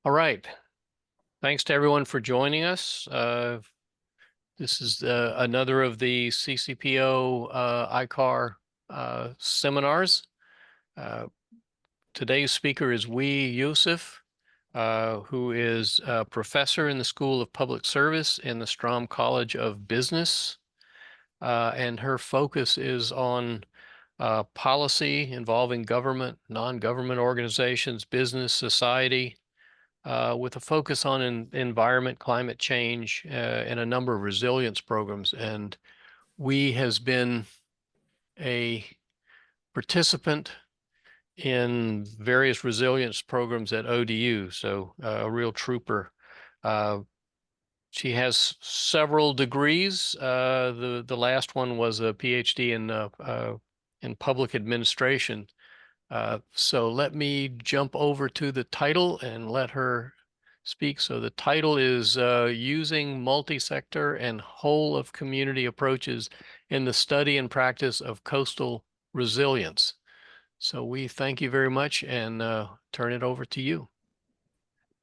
All right. Thanks to everyone for joining us. This is another of the CCPO-ICAR seminars. Today's speaker is Wie Yusuf, who is a professor in the School of Public Service in the Strom College of Business. And her focus is on policy involving government, non-government organizations, business, society, with a focus on environment, climate change, and a number of resilience programs. And Wie has been a participant in various resilience programs at ODU, so a real trooper. She has several degrees. The last one was a PhD in public administration. So let me jump over to the title and let her speak. So the title is Using Multi-Sector and Whole of Community Approaches in the Study and Practice of Coastal Resilience. So we thank you very much and turn it over to you.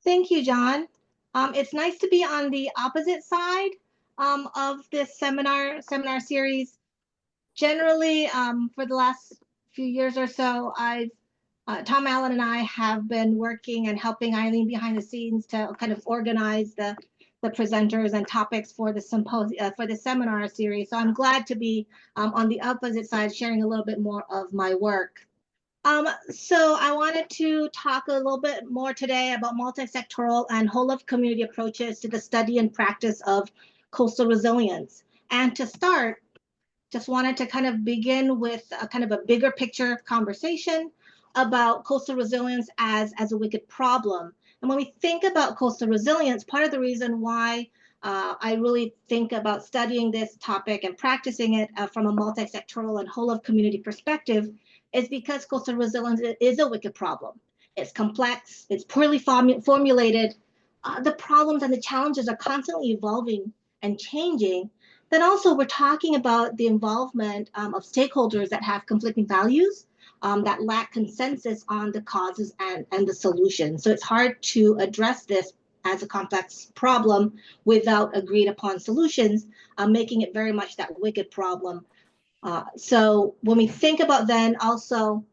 Thank you, John. It's nice to be on the opposite side of this seminar series. Generally, for the last few years or so, Tom Allen and I have been working and helping Eileen behind the scenes to kind of organize the presenters and topics for the for the seminar series. So I'm glad to be on the opposite side, sharing a little bit more of my work. So I wanted to talk a little bit more today about multi-sectoral and whole of community approaches to the study and practice of coastal resilience. And to start, just wanted to kind of begin with a kind of a bigger picture conversation about coastal resilience as a wicked problem. And when we think about coastal resilience, part of the reason why I really think about studying this topic and practicing it from a multi-sectoral and whole of community perspective is because coastal resilience is a wicked problem. It's complex, it's poorly formulated. The problems and the challenges are constantly evolving and changing. Then also we're talking about the involvement of stakeholders that have conflicting values, that lack consensus on the causes and the solutions. So it's hard to address this as a complex problem without agreed upon solutions, making it very much that wicked problem. So when we think about then also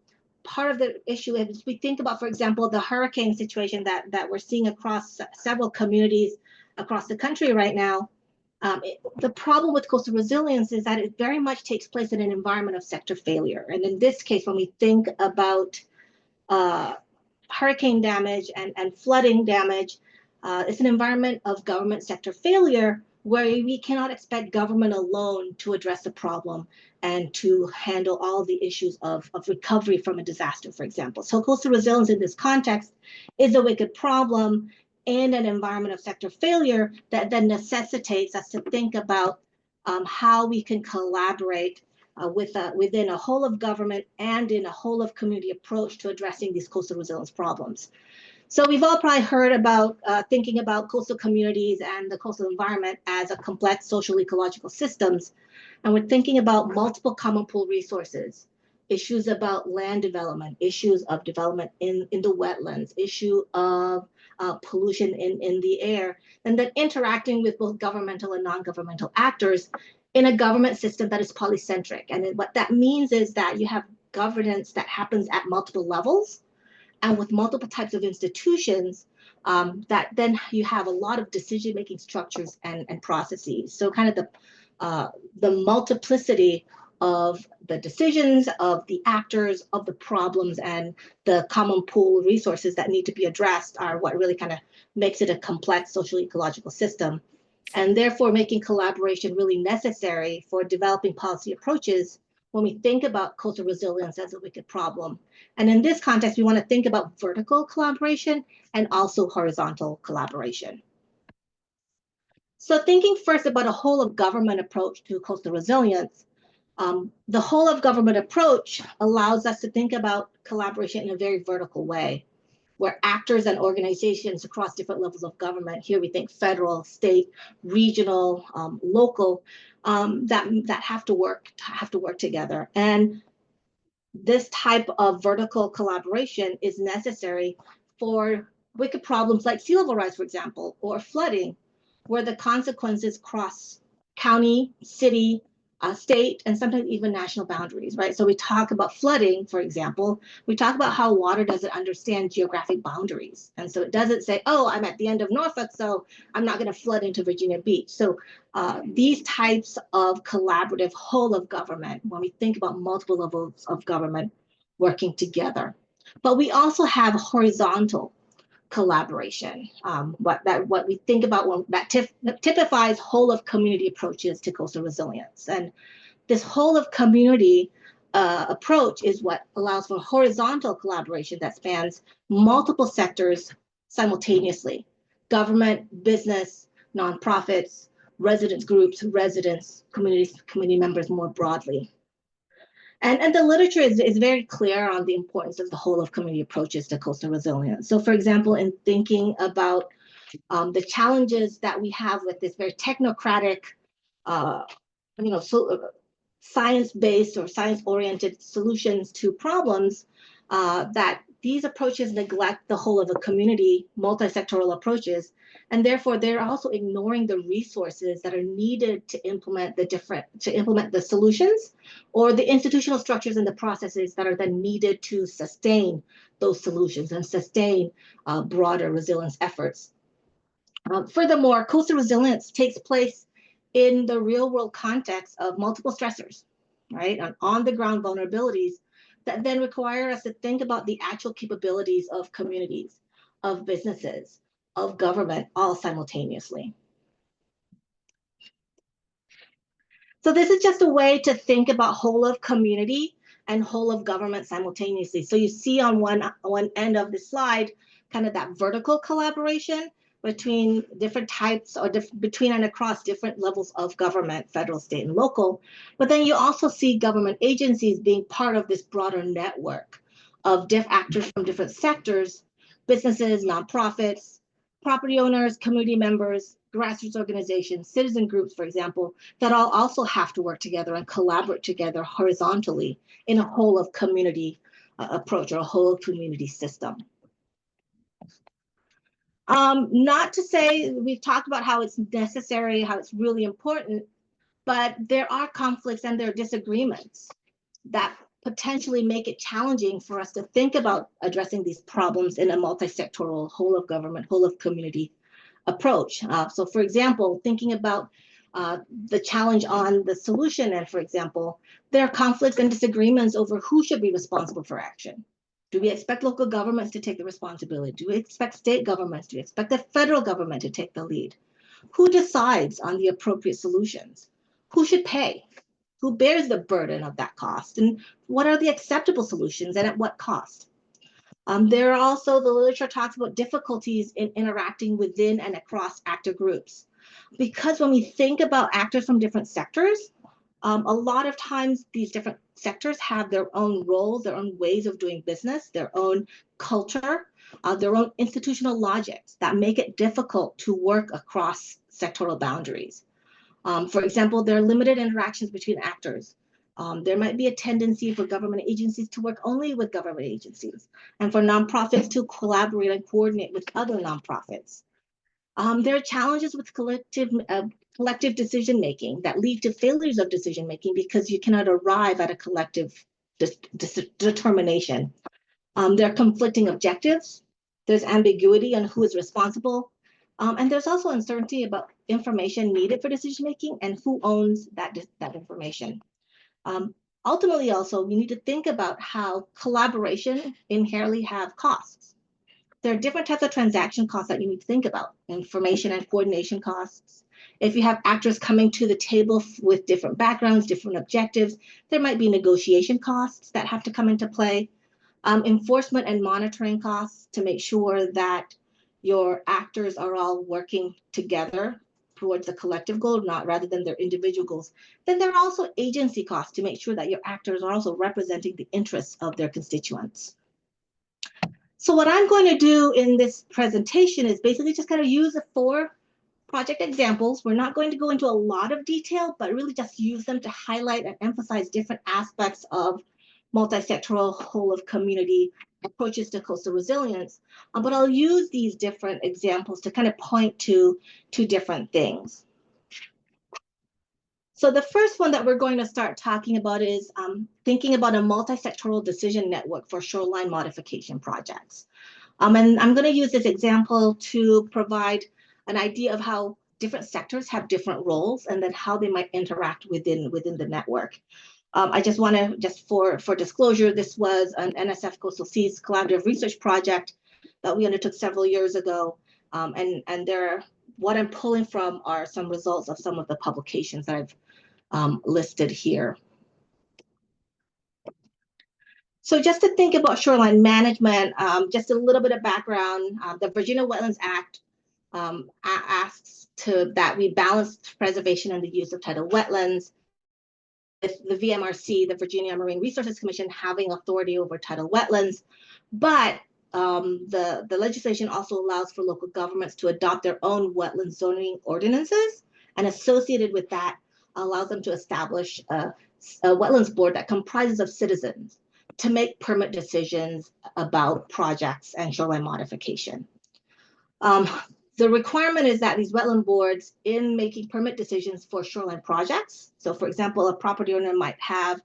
part of the issue is we think about, for example, the hurricane situation that we're seeing across several communities across the country right now. The problem with coastal resilience is that it very much takes place in an environment of sector failure. And in this case, when we think about hurricane damage and flooding damage, it's an environment of government sector failure where we cannot expect government alone to address the problem and to handle all the issues of recovery from a disaster, for example. So coastal resilience in this context is a wicked problem in an environment of sector failure that then necessitates us to think about how we can collaborate within a whole of government and in a whole of community approach to addressing these coastal resilience problems. So we've all probably heard about thinking about coastal communities and the coastal environment as a complex social ecological systems. And we're thinking about multiple common pool resources, issues about land development, issues of development in the wetlands, issue of pollution in the air, and then interacting with both governmental and non-governmental actors in a government system that is polycentric. And what that means is that you have governance that happens at multiple levels and with multiple types of institutions, that then you have a lot of decision-making structures and processes. So kind of the multiplicity of the decisions, of the actors, of the problems, and the common pool resources that need to be addressed are what really kind of makes it a complex social ecological system. And therefore making collaboration really necessary for developing policy approaches when we think about coastal resilience as a wicked problem. And in this context, we want to think about vertical collaboration and also horizontal collaboration. So thinking first about a whole of government approach to coastal resilience, the whole of government approach allows us to think about collaboration in a very vertical way, where actors and organizations across different levels of government, here we think federal, state, regional, local, that have to work together. And this type of vertical collaboration is necessary for wicked problems like sea level rise, for example, or flooding, where the consequences cross county, city, state, and sometimes even national boundaries, right? So we talk about flooding, for example, we talk about how water doesn't understand geographic boundaries. And so it doesn't say, oh, I'm at the end of Norfolk, so I'm not going to flood into Virginia Beach. So these types of collaborative whole of government, when we think about multiple levels of government working together. But we also have horizontal collaboration. What we think about when that typifies whole of community approaches to coastal resilience. And this whole of community approach is what allows for horizontal collaboration that spans multiple sectors simultaneously: government, business, nonprofits, residents groups, residents, community members more broadly. And the literature is very clear on the importance of the whole of community approaches to coastal resilience. So, for example, in thinking about the challenges that we have with this very technocratic, uh, science-based or science-oriented solutions to problems, that these approaches neglect the whole of a community, multi-sectoral approaches, and therefore they're also ignoring the resources that are needed to implement the solutions, or the institutional structures and the processes that are then needed to sustain those solutions and sustain broader resilience efforts. Furthermore, coastal resilience takes place in the real world context of multiple stressors, right? On the ground vulnerabilities that then require us to think about the actual capabilities of communities, of businesses, of government, all simultaneously. So this is just a way to think about whole of community and whole of government simultaneously. So you see on one end of the slide, kind of that vertical collaboration between different types or between and across different levels of government, federal, state, and local. But then you also see government agencies being part of this broader network of actors from different sectors: businesses, nonprofits, property owners, community members, grassroots organizations, citizen groups, for example, that all also have to work together and collaborate together horizontally in a whole of community approach, or a whole of community system. Not to say, we've talked about how it's necessary, how it's really important, but there are conflicts and there are disagreements that potentially make it challenging for us to think about addressing these problems in a multi-sectoral, whole of government, whole of community approach. So for example, thinking about the challenge on the solution end, for example, there are conflicts and disagreements over who should be responsible for action. Do we expect local governments to take the responsibility? Do we expect state governments? Do we expect the federal government to take the lead? Who decides on the appropriate solutions? Who should pay? Who bears the burden of that cost? And what are the acceptable solutions and at what cost? There are also, the literature talks about difficulties in interacting within and across actor groups. Because when we think about actors from different sectors, a lot of times these different sectors have their own roles, their own ways of doing business, their own culture, their own institutional logics that make it difficult to work across sectoral boundaries. For example, there are limited interactions between actors. There might be a tendency for government agencies to work only with government agencies, and for nonprofits to collaborate and coordinate with other nonprofits. There are challenges with collective decision making that lead to failures of decision making because you cannot arrive at a collective determination. There are conflicting objectives. There's ambiguity on who is responsible. And there's also uncertainty about information needed for decision making and who owns that information. Ultimately, also, we need to think about how collaboration inherently have costs. There are different types of transaction costs that you need to think about: information and coordination costs. If you have actors coming to the table with different backgrounds, different objectives, there might be negotiation costs that have to come into play. Enforcement and monitoring costs to make sure that your actors are all working together towards a collective goal, not rather than their individual goals. Then there are also agency costs to make sure that your actors are also representing the interests of their constituents. So what I'm going to do in this presentation is basically just kind of use the 4 project examples. We're not going to go into a lot of detail, but really just use them to highlight and emphasize different aspects of multi-sectoral whole of community approaches to coastal resilience. But I'll use these different examples to kind of point to two different things. So the first one that we're going to start talking about is thinking about a multi-sectoral decision network for shoreline modification projects. And I'm going to use this example to provide an idea of how different sectors have different roles and then how they might interact within the network. I just want to, just for disclosure, this was an NSF Coastal Seas collaborative research project that we undertook several years ago. And what I'm pulling from are some results of some of the publications that I've listed here. So just to think about shoreline management, just a little bit of background, the Virginia Wetlands Act asks that we balance preservation and the use of tidal wetlands, with the VMRC, the Virginia Marine Resources Commission, having authority over tidal wetlands. But the legislation also allows for local governments to adopt their own wetland zoning ordinances, and associated with that allows them to establish a wetlands board that comprises of citizens to make permit decisions about projects and shoreline modification. The requirement is that these wetland boards, in making permit decisions for shoreline projects, so for example, a property owner might have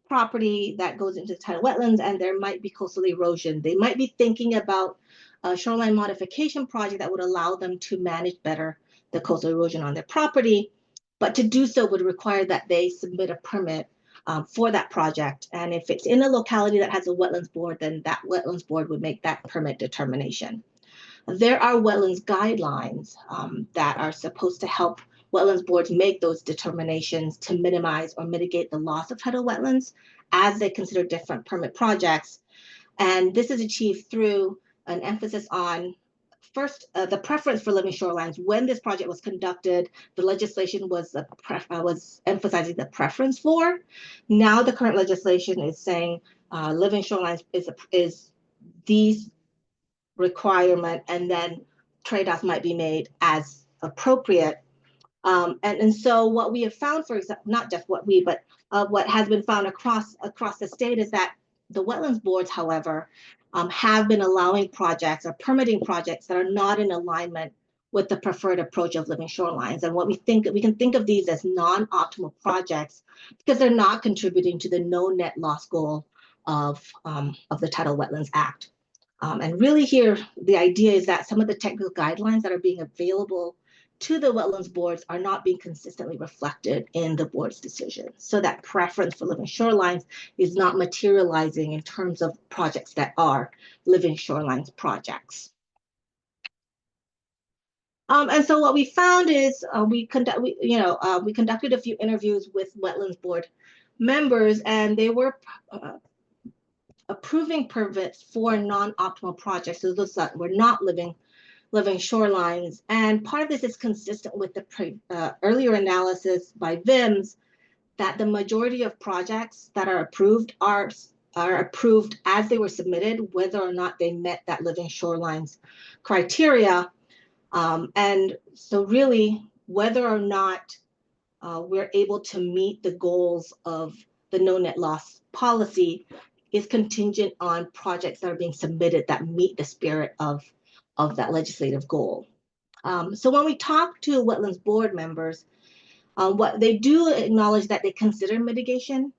property that goes into tidal wetlands and there might be coastal erosion. They might be thinking about a shoreline modification project that would allow them to manage better the coastal erosion on their property, but to do so would require that they submit a permit for that project. And if it's in a locality that has a wetlands board, then that wetlands board would make that permit determination. There are wetlands guidelines that are supposed to help wetlands boards make those determinations to minimize or mitigate the loss of tidal wetlands as they consider different permit projects. And this is achieved through an emphasis on, first, the preference for living shorelines. When this project was conducted, the legislation was emphasizing the preference for. Now the current legislation is saying living shorelines is these requirement, and then trade-offs might be made as appropriate. And so what we have found, for example, not just what we, but what has been found across the state is that the wetlands boards, however, have been allowing projects or permitting projects that are not in alignment with the preferred approach of living shorelines. And what we can think of these as non-optimal projects because they're not contributing to the no net loss goal of the Tidal Wetlands Act. And really here, the idea is that some of the technical guidelines that are being available to the wetlands boards are not being consistently reflected in the board's decisions. So that preference for living shorelines is not materializing in terms of projects that are living shorelines projects. And so what we found is we conducted a few interviews with wetlands board members, and they were approving permits for non-optimal projects, so those that were not living shorelines. And part of this is consistent with the earlier analysis by VIMS that the majority of projects that are approved are approved as they were submitted, whether or not they met that living shorelines criteria. And so really, whether or not we're able to meet the goals of the no net loss policy is contingent on projects that are being submitted that meet the spirit of that legislative goal. So when we talk to wetlands board members, what they do acknowledge that they consider mitigation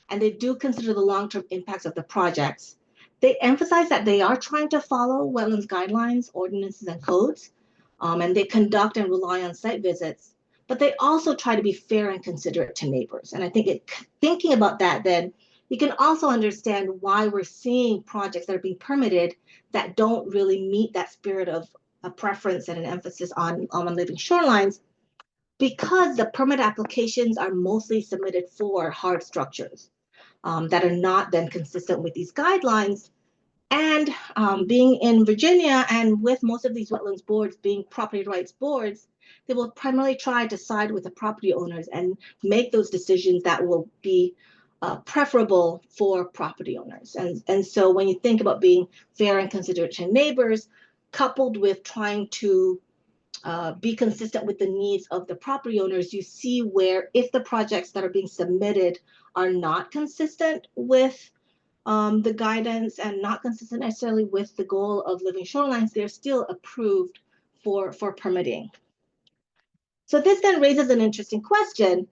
and they do consider the long-term impacts of the projects. They emphasize that they are trying to follow wetlands guidelines, ordinances, and codes, and they conduct and rely on site visits, but they also try to be fair and considerate to neighbors. And I think thinking about that, then you can also understand why we're seeing projects that are being permitted that don't really meet that spirit of a preference and an emphasis on living shorelines, because the permit applications are mostly submitted for hard structures that are not then consistent with these guidelines. And being in Virginia, and with most of these wetlands boards being property rights boards, they will primarily try to side with the property owners and make those decisions that will be preferable for property owners. And so when you think about being fair and considerate to neighbors, coupled with trying to be consistent with the needs of the property owners, you see where if the projects that are being submitted are not consistent with the guidance and not consistent necessarily with the goal of living shorelines, they're still approved for permitting. So this then raises an interesting question.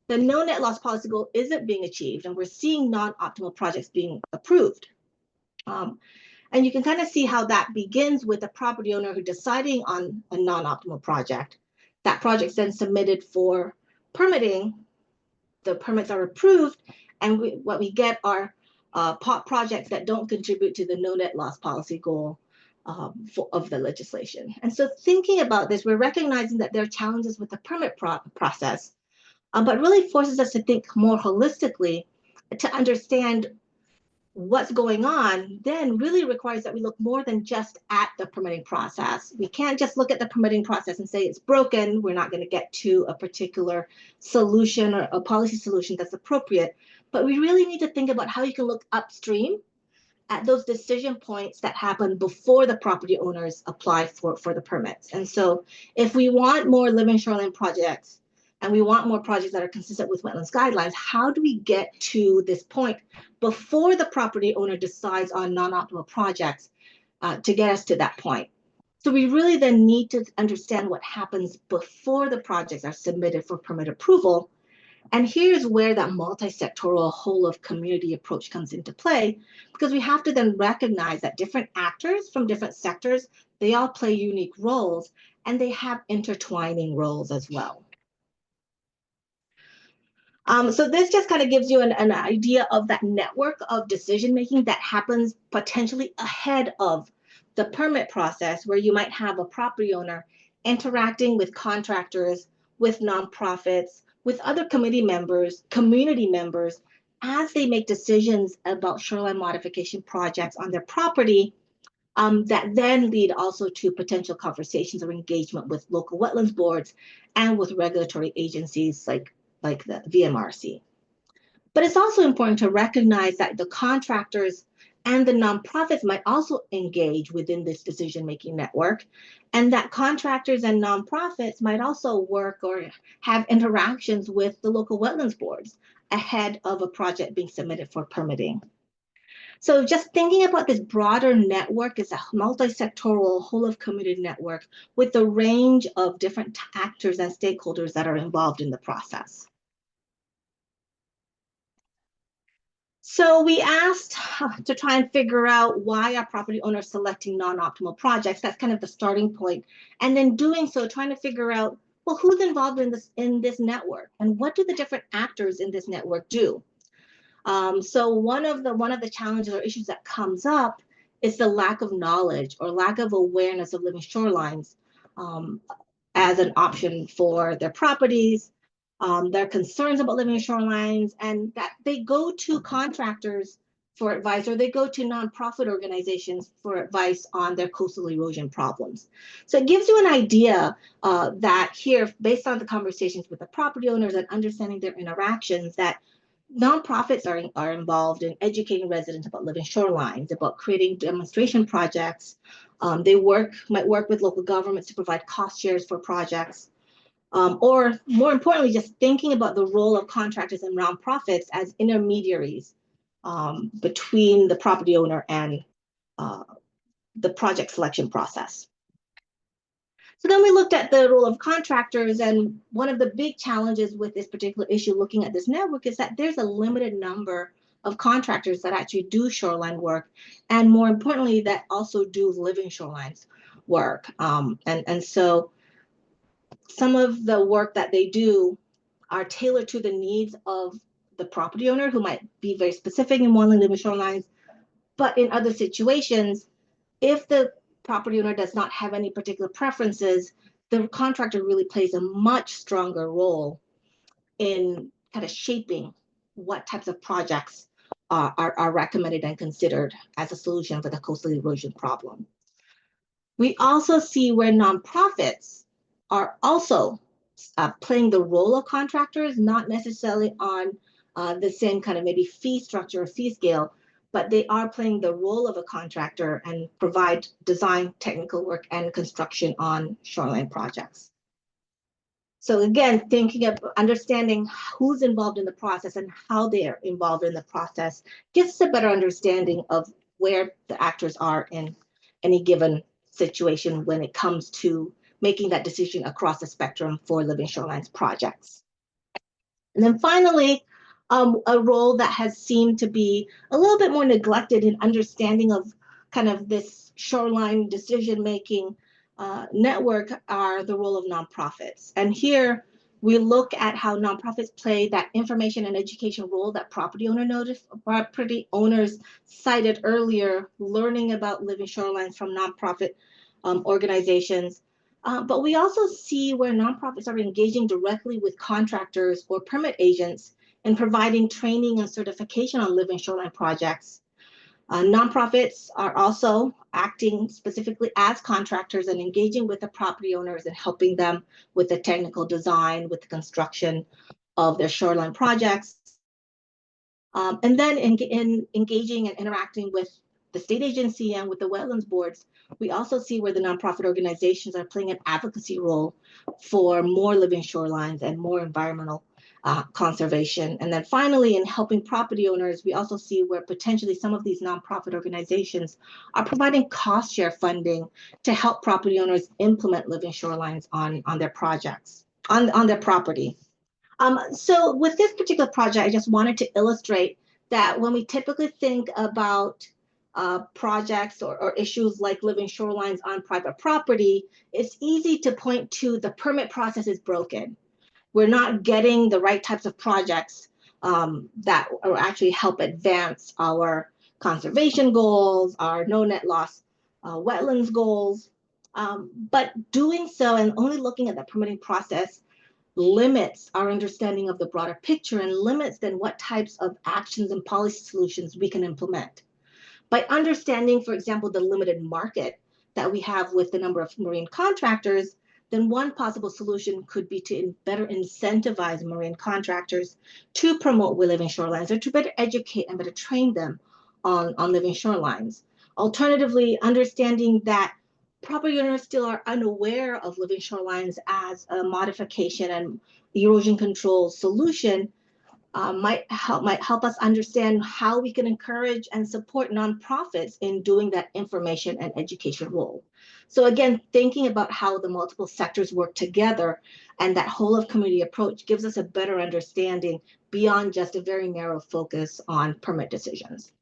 The no net loss policy goal isn't being achieved, and we're seeing non-optimal projects being approved. And you can kind of see how that begins with a property owner who deciding on a non-optimal project. That project's then submitted for permitting. The permits are approved, and what we get are projects that don't contribute to the no net loss policy goal of the legislation. And so thinking about this, we're recognizing that there are challenges with the permit process, but really forces us to think more holistically to understand what's going on, then really requires that we look more than just at the permitting process. We can't just look at the permitting process and say it's broken. We're not going to get to a particular solution or a policy solution that's appropriate. But we really need to think about how you can look upstream at those decision points that happen before the property owners apply for the permits. And so if we want more living shoreline projects, and we want more projects that are consistent with wetlands guidelines, how do we get to this point before the property owner decides on non-optimal projects to get us to that point? So we really then need to understand what happens before the projects are submitted for permit approval. And here's where that multi-sectoral whole of community approach comes into play, because we have to then recognize that different actors from different sectors, they all play unique roles, and they have intertwining roles as well. So this just kind of gives you an idea of that network of decision-making that happens potentially ahead of the permit process, where you might have a property owner interacting with contractors, with nonprofits, with other community members, as they make decisions about shoreline modification projects on their property, that then lead also to potential conversations or engagement with local wetlands boards and with regulatory agencies like the VMRC. But it's also important to recognize that the contractors and the nonprofits might also engage within this decision-making network, and that contractors and nonprofits might also work or have interactions with the local wetlands boards ahead of a project being submitted for permitting. So just thinking about this broader network is a multi-sectoral whole of community network with a range of different actors and stakeholders that are involved in the process. So we asked to try and figure out why are property owners selecting non-optimal projects. That's kind of the starting point. And then doing so, trying to figure out, well, who's involved in this network, and what do the different actors in this network do? So one of the challenges or issues that comes up is the lack of knowledge or lack of awareness of living shorelines as an option for their properties, their concerns about living shorelines, and that they go to contractors for advice, or they go to nonprofit organizations for advice on their coastal erosion problems. So it gives you an idea that here, based on the conversations with the property owners and understanding their interactions, that nonprofits are involved in educating residents about living shorelines, about creating demonstration projects. They might work with local governments to provide cost shares for projects. Or more importantly, just thinking about the role of contractors and nonprofits as intermediaries between the property owner and the project selection process. So then we looked at the role of contractors, and one of the big challenges with this particular issue, looking at this network, is that there's a limited number of contractors that actually do shoreline work, and more importantly, that also do living shorelines work. And so some of the work that they do are tailored to the needs of the property owner, who might be very specific in wanting living shorelines, but in other situations, if the property owner does not have any particular preferences, the contractor really plays a much stronger role in kind of shaping what types of projects are recommended and considered as a solution for the coastal erosion problem. We also see where nonprofits are also playing the role of contractors, not necessarily on the same kind of maybe fee structure or fee scale, but they are playing the role of a contractor and provide design, technical work, and construction on shoreline projects. So again, thinking of understanding who's involved in the process and how they are involved in the process gives us a better understanding of where the actors are in any given situation when it comes to making that decision across the spectrum for Living Shorelines projects. And then finally, a role that has seemed to be a little bit more neglected in understanding of kind of this shoreline decision making network are the role of nonprofits. And here we look at how nonprofits play that information and education role that property owners cited earlier, learning about living shorelines from nonprofit organizations. But we also see where nonprofits are engaging directly with contractors or permit agents and providing training and certification on living shoreline projects. Nonprofits are also acting specifically as contractors and engaging with the property owners and helping them with the technical design, with the construction of their shoreline projects. And then in engaging and interacting with the state agency and with the wetlands boards, we also see where the nonprofit organizations are playing an advocacy role for more living shorelines and more environmental conservation. And then finally, in helping property owners, we also see where potentially some of these nonprofit organizations are providing cost share funding to help property owners implement living shorelines on their projects, on their property. So with this particular project, I just wanted to illustrate that when we typically think about projects or issues like living shorelines on private property, it's easy to point to the permit process is broken. We're not getting the right types of projects that will actually help advance our conservation goals, our no net loss wetlands goals. But doing so and only looking at the permitting process limits our understanding of the broader picture and limits then what types of actions and policy solutions we can implement. By understanding, for example, the limited market that we have with the number of marine contractors, then one possible solution could be to better incentivize marine contractors to promote living shorelines or to better educate and better train them on living shorelines. Alternatively, understanding that property owners still are unaware of living shorelines as a modification and erosion control solution might help us understand how we can encourage and support nonprofits in doing that information and education role. So again, thinking about how the multiple sectors work together and that whole of community approach gives us a better understanding beyond just a very narrow focus on permit decisions.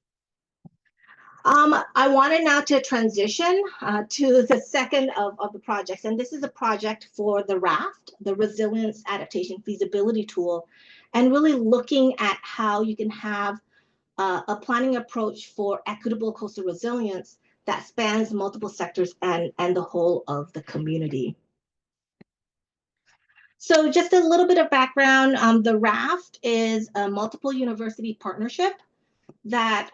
I wanted now to transition to the second of the projects, and this is a project for the RAFT, the Resilience Adaptation Feasibility Tool, and really looking at how you can have a planning approach for equitable coastal resilience that spans multiple sectors and the whole of the community. So just a little bit of background, the RAFT is a multiple university partnership that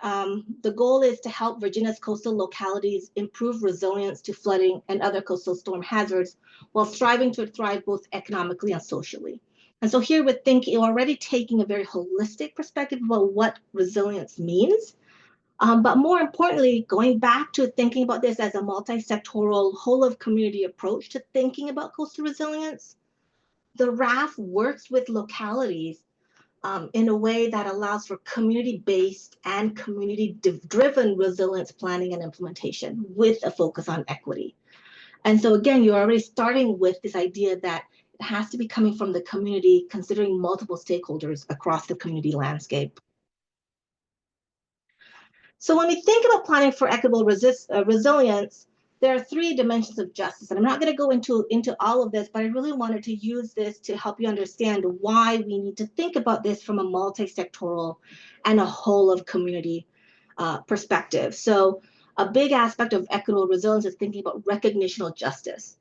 the goal is to help Virginia's coastal localities improve resilience to flooding and other coastal storm hazards while striving to thrive both economically and socially. And so here we're thinking, already taking a very holistic perspective about what resilience means, but more importantly, going back to thinking about this as a multi-sectoral whole of community approach to thinking about coastal resilience. The RAF works with localities in a way that allows for community-based and community-driven resilience planning and implementation with a focus on equity. And so again, you're already starting with this idea that it has to be coming from the community, considering multiple stakeholders across the community landscape. So when we think about planning for equitable resilience, there are three dimensions of justice. And I'm not going to go into all of this, but I really wanted to use this to help you understand why we need to think about this from a multi-sectoral and a whole of community perspective. So a big aspect of equitable resilience is thinking about recognitional justice.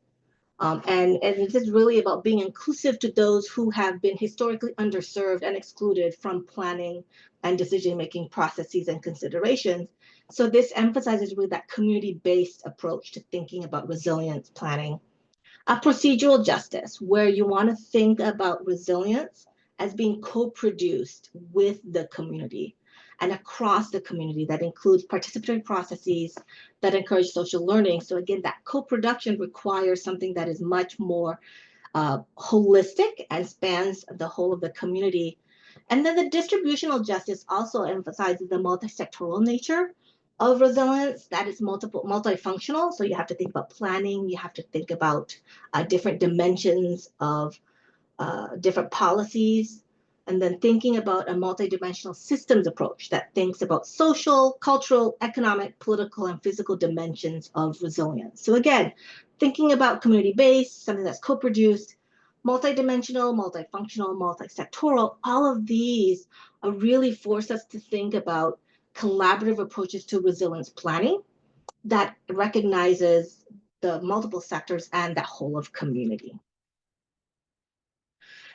And this is really about being inclusive to those who have been historically underserved and excluded from planning and decision-making processes and considerations. So this emphasizes really that community-based approach to thinking about resilience planning. A procedural justice, where you want to think about resilience as being co-produced with the community and across the community. That includes participatory processes that encourage social learning. So again, that co-production requires something that is much more holistic and spans the whole of the community. And then the distributional justice also emphasizes the multi-sectoral nature of resilience, that is multifunctional. So you have to think about planning, you have to think about different dimensions of different policies, and then thinking about a multidimensional systems approach that thinks about social, cultural, economic, political, and physical dimensions of resilience. So again, thinking about community-based, something that's co-produced, multidimensional, multifunctional, multi-sectoral, all of these really force us to think about collaborative approaches to resilience planning that recognizes the multiple sectors and that whole of community.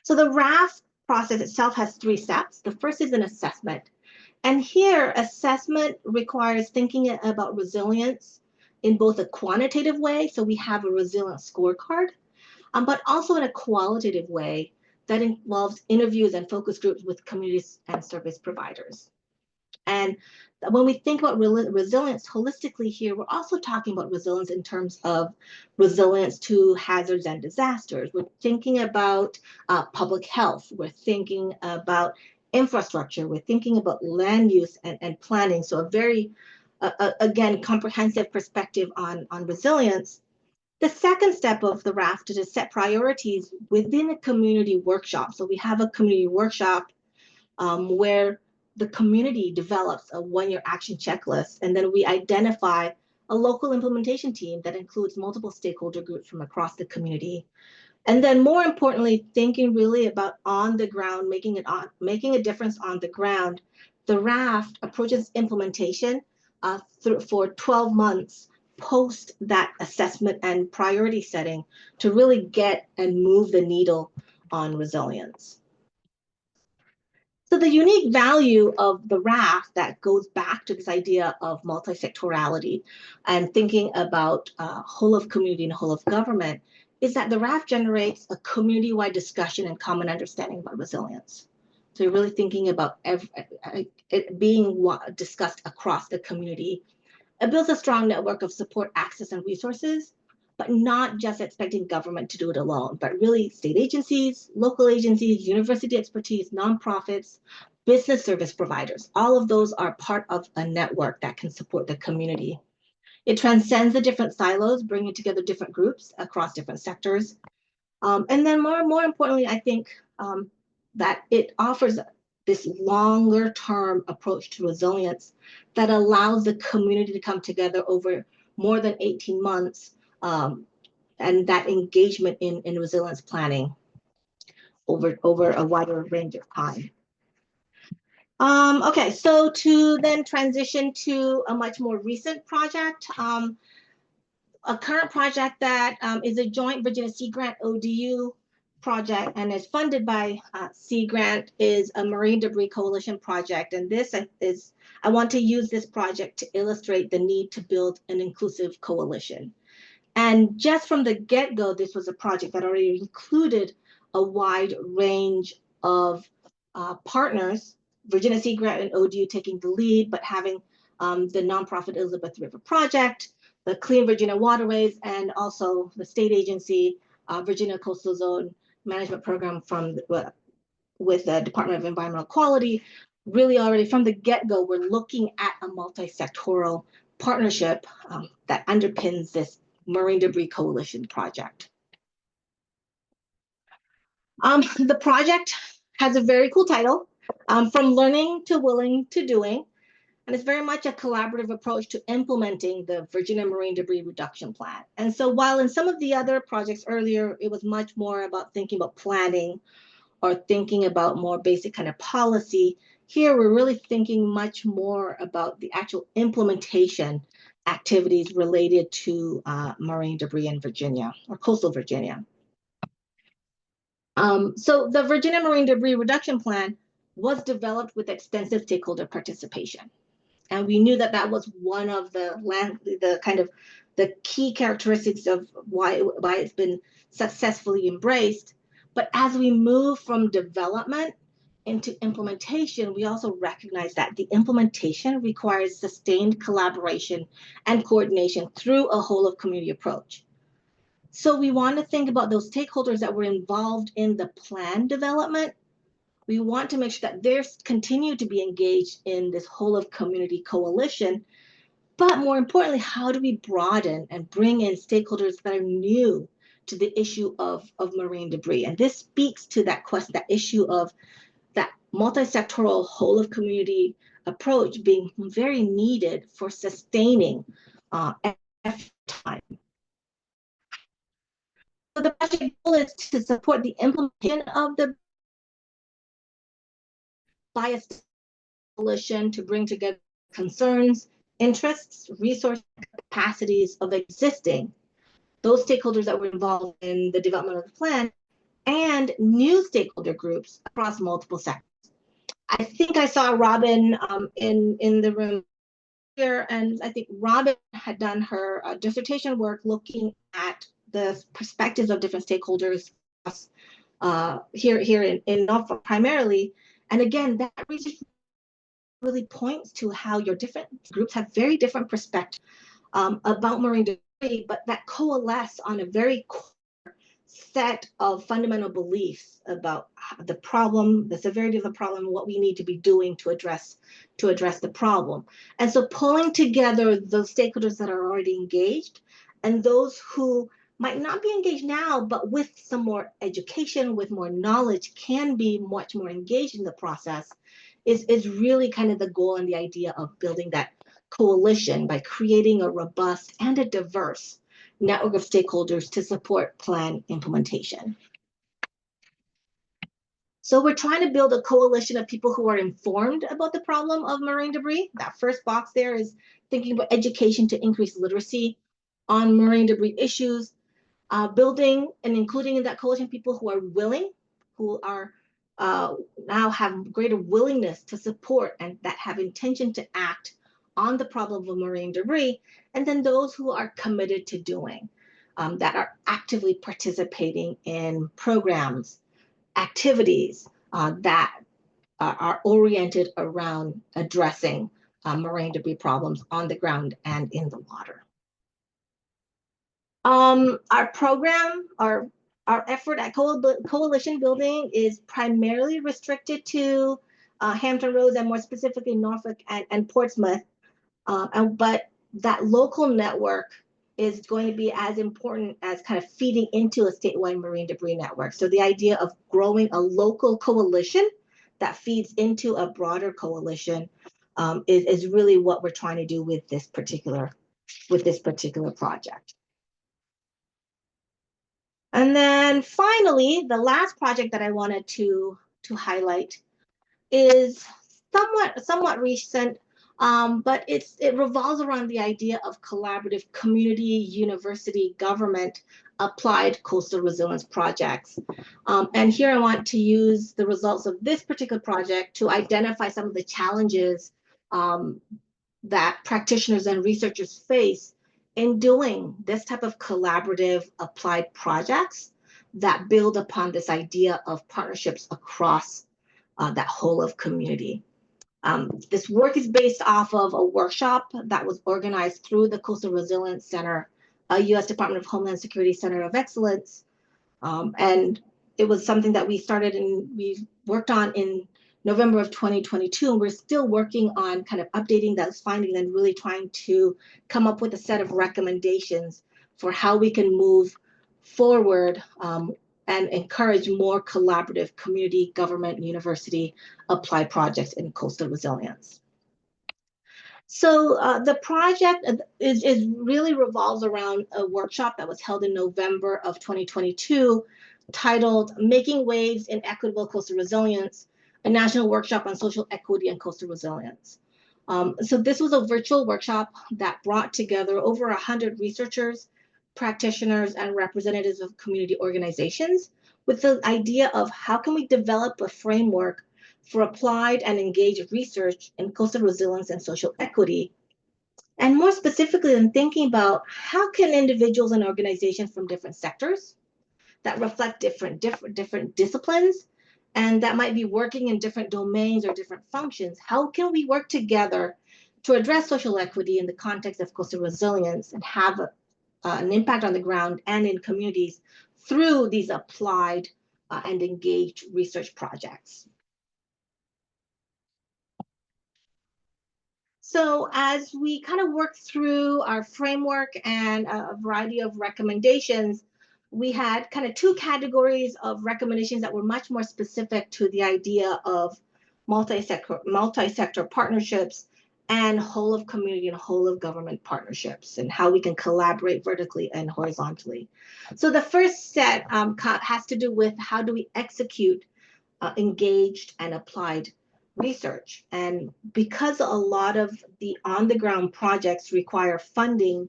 So the RAF process itself has 3 steps. The first is an assessment. And here, assessment requires thinking about resilience in both a quantitative way, so we have a resilience scorecard, but also in a qualitative way that involves interviews and focus groups with communities and service providers. And when we think about resilience holistically here, we're also talking about resilience in terms of resilience to hazards and disasters. We're thinking about public health. We're thinking about infrastructure. We're thinking about land use and planning. So a very, again, comprehensive perspective on resilience. The second step of the raft is to set priorities within a community workshop. So we have a community workshop where the community develops a 1-year action checklist, and then we identify a local implementation team that includes multiple stakeholder groups from across the community. And then more importantly, thinking really about on the ground, making a difference on the ground. The raft approaches implementation for 12 months post that assessment and priority setting to really get and move the needle on resilience. So the unique value of the RAF that goes back to this idea of multi-sectorality and thinking about whole of community and whole of government is that the RAF generates a community-wide discussion and common understanding about resilience. So you're really thinking about it being discussed across the community. It builds a strong network of support, access, and resources, but not just expecting government to do it alone, but really state agencies, local agencies, university expertise, nonprofits, business service providers. All of those are part of a network that can support the community. It transcends the different silos, bringing together different groups across different sectors. And then more importantly, I think that it offers this longer term approach to resilience that allows the community to come together over more than 18 months and that engagement in resilience planning over a wider range of time. Okay, so to then transition to a much more recent project, a current project that is a joint Virginia Sea Grant ODU project and is funded by Sea Grant is a Marine Debris Coalition project. And this is, I want to use this project to illustrate the need to build an inclusive coalition. And just from the get-go, this was a project that already included a wide range of partners, Virginia Sea Grant and ODU taking the lead, but having the nonprofit Elizabeth River Project, the Clean Virginia Waterways, and also the state agency, Virginia Coastal Zone Management Program with the Department of Environmental Quality. Really already from the get-go, we're looking at a multi-sectoral partnership that underpins this Marine Debris Coalition project. The project has a very cool title, From Learning to Willing to Doing, and it's very much a collaborative approach to implementing the Virginia Marine Debris Reduction Plan. And so while in some of the other projects earlier, it was much more about thinking about planning or thinking about more basic kind of policy, here we're really thinking much more about the actual implementation activities related to marine debris in Virginia or coastal Virginia. So the Virginia Marine Debris Reduction Plan was developed with extensive stakeholder participation. And we knew that that was one of the kind of the key characteristics of why it's been successfully embraced. But as we move from development into implementation, we also recognize that the implementation requires sustained collaboration and coordination through a whole of community approach. So we want to think about those stakeholders that were involved in the plan development. We want to make sure that they continue to be engaged in this whole of community coalition. But more importantly, how do we broaden and bring in stakeholders that are new to the issue of marine debris? And this speaks to that question, that issue of that multi-sectoral whole of community approach being very needed for sustaining time. So the project goal is to support the implementation of the bias coalition to bring together concerns, interests, resources, capacities of existing those stakeholders that were involved in the development of the plan and new stakeholder groups across multiple sectors. I think I saw Robin in the room here, and I think Robin had done her dissertation work looking at the perspectives of different stakeholders here in Norfolk primarily. And again, that research really points to how your different groups have very different perspectives about marine debris, but that coalesce on a very core set of fundamental beliefs about the problem, the severity of the problem, what we need to be doing to address the problem. And so pulling together those stakeholders that are already engaged and those who might not be engaged now, but with some more education, with more knowledge, can be much more engaged in the process is really kind of the goal and the idea of building that coalition by creating a robust and a diverse network of stakeholders to support plan implementation. So we're trying to build a coalition of people who are informed about the problem of marine debris. That first box there is thinking about education to increase literacy on marine debris issues, building and including in that coalition people who are willing, who are now have greater willingness to support and that have intention to act on the problem of marine debris, and then those who are committed to doing, that are actively participating in programs, activities that are oriented around addressing marine debris problems on the ground and in the water. Our program, our effort at coalition building is primarily restricted to Hampton Roads and more specifically Norfolk and Portsmouth. But that local network is going to be as important as kind of feeding into a statewide marine debris network. So the idea of growing a local coalition that feeds into a broader coalition is really what we're trying to do with this particular project. And then finally, the last project that I wanted to highlight is somewhat recent, but it revolves around the idea of collaborative community, university, government applied coastal resilience projects. And here I want to use the results of this particular project to identify some of the challenges that practitioners and researchers face in doing this type of collaborative applied projects that build upon this idea of partnerships across that whole of community. This work is based off of a workshop that was organized through the Coastal Resilience Center, a U.S. Department of Homeland Security Center of Excellence. And it was something that we started and we worked on in November of 2022. And we're still working on kind of updating those findings and really trying to come up with a set of recommendations for how we can move forward and encourage more collaborative community, government, university applied projects in coastal resilience. So the project is really revolves around a workshop that was held in November of 2022 titled Making Waves in Equitable Coastal Resilience, a national workshop on social equity and coastal resilience. So this was a virtual workshop that brought together over 100 researchers, practitioners, and representatives of community organizations with the idea of how can we develop a framework for applied and engaged research in coastal resilience and social equity. And more specifically, in thinking about how can individuals and organizations from different sectors that reflect different disciplines and that might be working in different domains or different functions, how can we work together to address social equity in the context of coastal resilience and have an impact on the ground and in communities through these applied and engaged research projects. So as we kind of work through our framework and a variety of recommendations, we had kind of two categories of recommendations that were much more specific to the idea of multi-sector partnerships and whole of community and whole of government partnerships and how we can collaborate vertically and horizontally. So the first set has to do with how do we execute engaged and applied research. And because a lot of the on-the-ground projects require funding,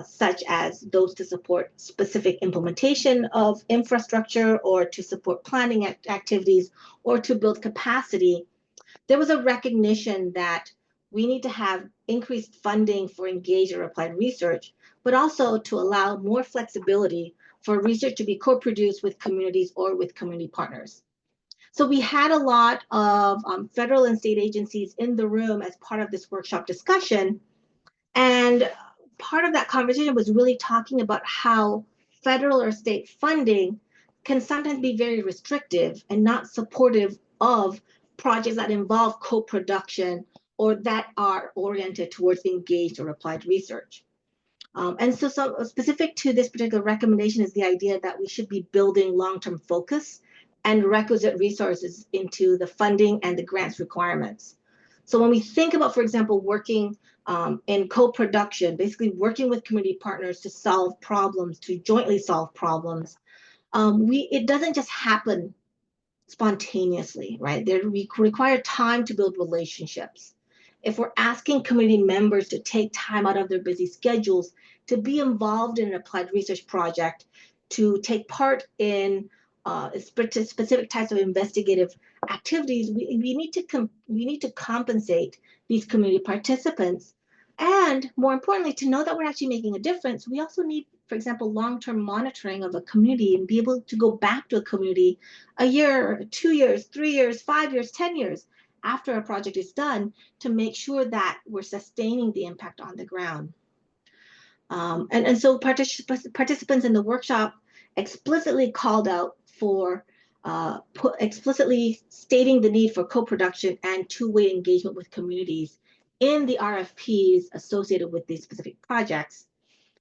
such as those to support specific implementation of infrastructure or to support planning activities or to build capacity, there was a recognition that we need to have increased funding for engaged or applied research, but also to allow more flexibility for research to be co-produced with communities or with community partners. So we had a lot of federal and state agencies in the room as part of this workshop discussion. And part of that conversation was really talking about how federal or state funding can sometimes be very restrictive and not supportive of projects that involve co-production or that are oriented towards engaged or applied research. And so specific to this particular recommendation is the idea that we should be building long-term focus and requisite resources into the funding and the grants requirements. So when we think about, for example, working in co-production, basically working with community partners to solve problems, to jointly solve problems, it doesn't just happen spontaneously, right? We require time to build relationships. If we're asking community members to take time out of their busy schedules to be involved in an applied research project, to take part in specific types of investigative activities, we need to compensate these community participants. And more importantly, to know that we're actually making a difference, we also need, for example, long-term monitoring of a community and be able to go back to a community a year, 2 years, 3 years, 5 years, 10 years after a project is done to make sure that we're sustaining the impact on the ground. And so participants in the workshop explicitly called out for explicitly stating the need for co-production and two-way engagement with communities in the RFPs associated with these specific projects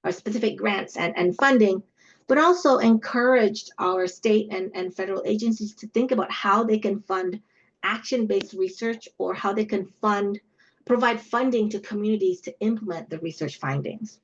or specific grants and funding, but also encouraged our state and federal agencies to think about how they can fund action-based research or how they can provide funding to communities to implement the research findings.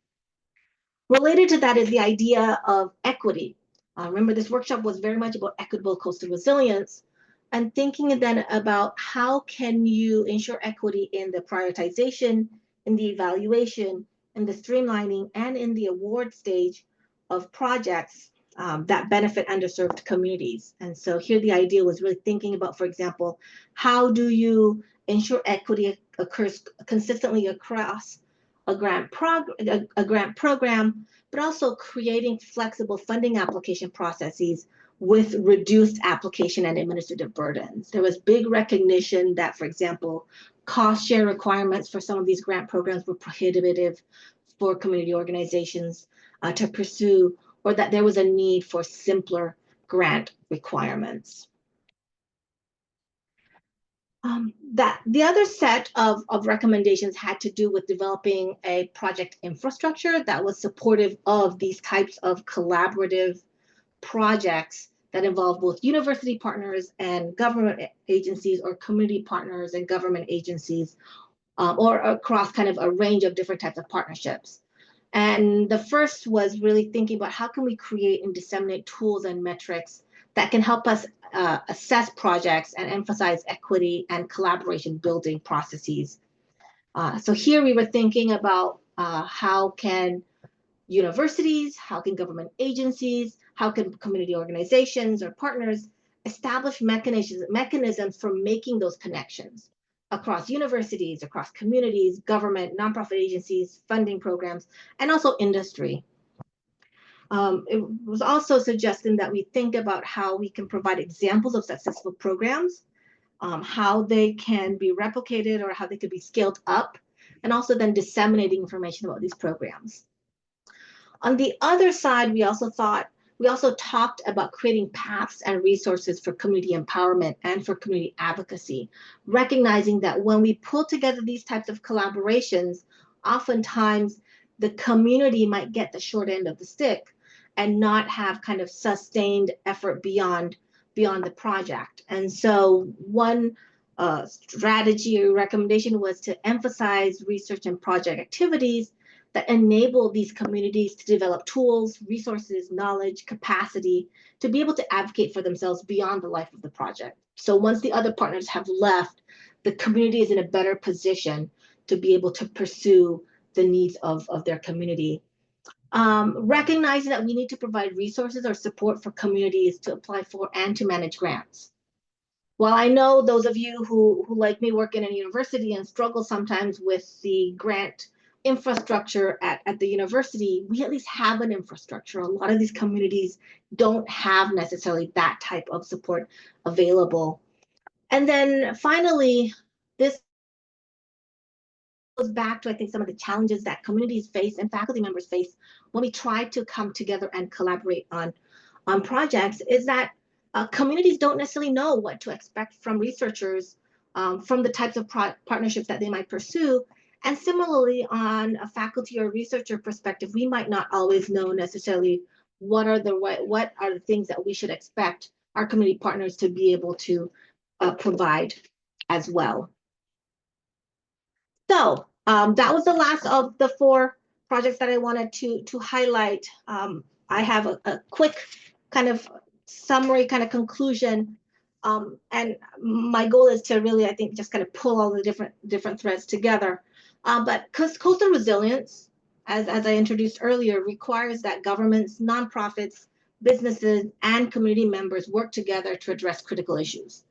Related to that is the idea of equity. Remember, this workshop was very much about equitable coastal resilience and thinking then about how can you ensure equity in the prioritization, in the evaluation, in the streamlining, and in the award stage of projects that benefit underserved communities. And so here the idea was really thinking about, for example, how do you ensure equity occurs consistently across a grant program, but also creating flexible funding application processes with reduced application and administrative burdens. There was big recognition that, for example, cost share requirements for some of these grant programs were prohibitive for community organizations to pursue, or that there was a need for simpler grant requirements. That the other set of recommendations had to do with developing a project infrastructure that was supportive of these types of collaborative projects that involve both university partners and government agencies or community partners and government agencies, or across kind of a range of different types of partnerships. And the first was really thinking about how can we create and disseminate tools and metrics that can help us assess projects and emphasize equity and collaboration building processes. So here we were thinking about how can universities, how can government agencies, how can community organizations or partners establish mechanisms for making those connections across universities, across communities, government, nonprofit agencies, funding programs, and also industry. It was also suggesting that we think about how we can provide examples of successful programs, how they can be replicated or how they could be scaled up, and also then disseminating information about these programs. On the other side, we also talked about creating paths and resources for community empowerment and for community advocacy, recognizing that when we pull together these types of collaborations, oftentimes the community might get the short end of the stick and not have kind of sustained effort beyond the project. And so one strategy or recommendation was to emphasize research and project activities that enable these communities to develop tools, resources, knowledge, capacity to be able to advocate for themselves beyond the life of the project. So once the other partners have left, the community is in a better position to be able to pursue the needs of their community. Recognizing that we need to provide resources or support for communities to apply for and to manage grants. While I know those of you who like me work in a university and struggle sometimes with the grant infrastructure at the university, we at least have an infrastructure. A lot of these communities don't have necessarily that type of support available. And then finally, this goes back to, I think, some of the challenges that communities face and faculty members face when we try to come together and collaborate on projects, is that communities don't necessarily know what to expect from researchers, from the types of partnerships that they might pursue. And similarly, on a faculty or researcher perspective, we might not always know necessarily what are the things that we should expect our community partners to be able to provide as well. So that was the last of the 4 projects that I wanted to highlight. I have a quick kind of summary, kind of conclusion. And my goal is to really, I think, just kind of pull all the different threads together. But because coastal resilience, as I introduced earlier, requires that governments, nonprofits, businesses, and community members work together to address critical issues.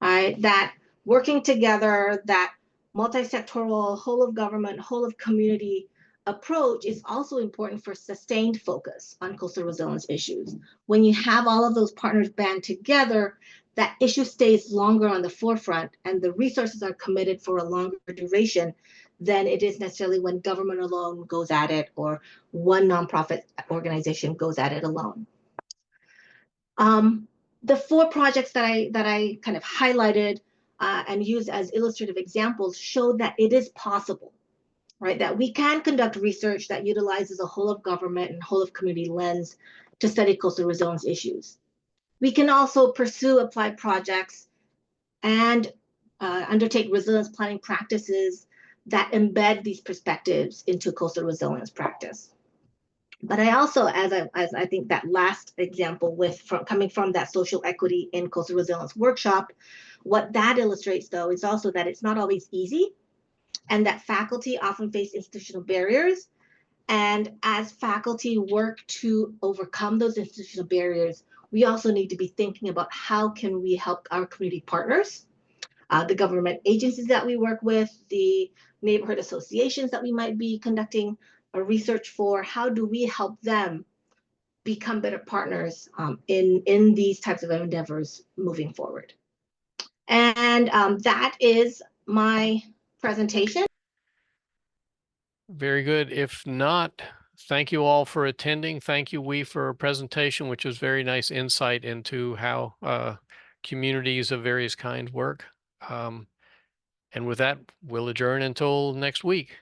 Right? That working together, that multi-sectoral, whole of government, whole of community approach is also important for sustained focus on coastal resilience issues. When you have all of those partners band together, that issue stays longer on the forefront and the resources are committed for a longer duration than it is necessarily when government alone goes at it or one nonprofit organization goes at it alone. The 4 projects that I kind of highlighted and used as illustrative examples show that it is possible, right? That we can conduct research that utilizes a whole of government and whole of community lens to study coastal resilience issues. We can also pursue applied projects and undertake resilience planning practices that embed these perspectives into coastal resilience practice. But I also, as I think that last example coming from that social equity in coastal resilience workshop, what that illustrates though is also that it's not always easy and that faculty often face institutional barriers. And as faculty work to overcome those institutional barriers, we also need to be thinking about how can we help our community partners, the government agencies that we work with, the neighborhood associations that we might be conducting research for, how do we help them become better partners in these types of endeavors moving forward. And that is my presentation. Very good. If not, thank you all for attending. Thank you, Wie, for a presentation, which was very nice insight into how communities of various kinds work. And with that, we'll adjourn until next week.